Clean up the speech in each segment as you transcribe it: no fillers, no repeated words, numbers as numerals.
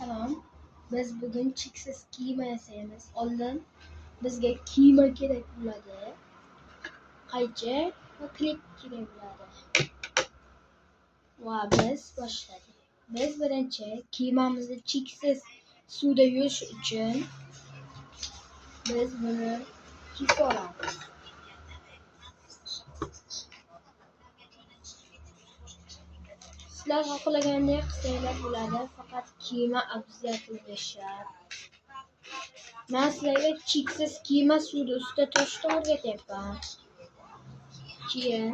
Salom. Biz bugun cheksiz kiyim yasaymiz. Oldin bizga kiyim kerak bo'ladi. Qaychi va klip kerak bo'ladi. Va biz boshladik. Biz birinchi kiyimimizni cheksiz suvda yuvish uchun biz buni kesib olamiz. Sizlar xohlagandek qilsanglar bo'ladi, faqat kiyim обязательно shart. Men sizlarga cheksiz kiyim suvda ustida turishni o'rgatyapman. Keyin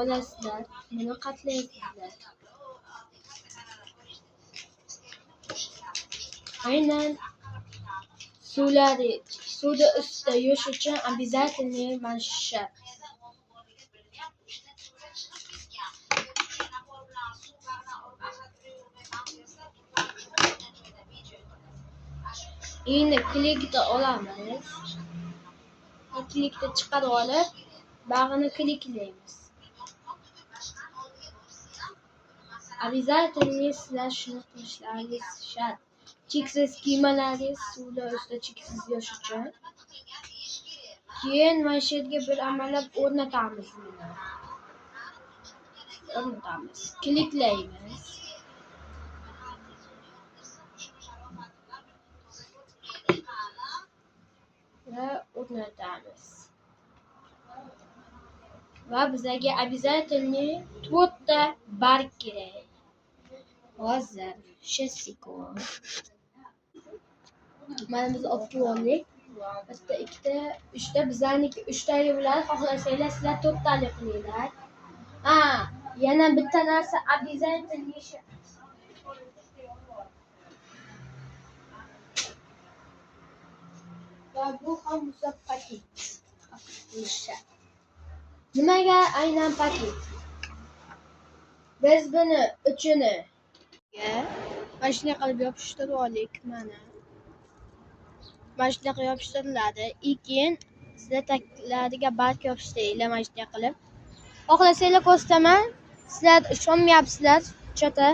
olasizlar, buni qatlaysizlar. Aynan suvda ustida yuvish uchun обязательно mana shu shart. Endi klikni olamiz. Klikni chiqarib olib, bag'ini kliklaymiz. Обязательно sizlar shuni qilishlaringiz shart. Cheksiz kiyimlaringiz suvda ustida cheksiz yuvish uchun. Keyin mana shu yerga bir amallab o'rnatamiz buni. Kliklaymiz. Va o'rnatamiz. Va bizga обязательно 4 ta barg kerak. Hozir 6 sekund. Mana biz olib oldik. Bitta, ikkita, uchta bizlarniki 3 talik bo'ladi. Xohlasanglar sizlar 4 talik qilinglar. Yana bitta narsa обязательно va bu ham paket. Nimaga aynan paket? Biz buni uchini mana shunday qilib yopishtirib olik. Mana shunaqa yopishtiriladi. Keyin sizlar taklariga barg yopishtiringlar mana shunday qilib. Xohlasanglar ko'rsataman. Sizlar ishonmayapsizlar, chota.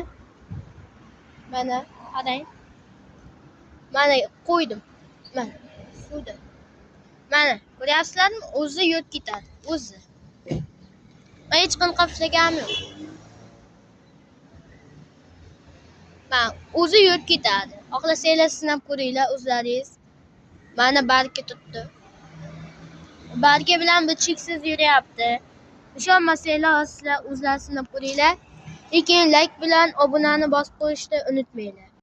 Mana qarang. Mana qo'ydim. Mana suvda. Mana ko'ryapsizlarmi? O'zi yurib ketadi. O'zi. Hech qanaqa ishlagani yo'q. Mana o'zi yurib ketadi. Xohlasanglar sinab ko'ringlar o'zlaringiz. Mana barga tutdi. Barga bilan bu cheksiz yuryapti. Ishonmasanglar sizlar o'zlaringiz sinab ko'ringlar. Lekin like bilan obunani bosib qo'yishni unutmanglar.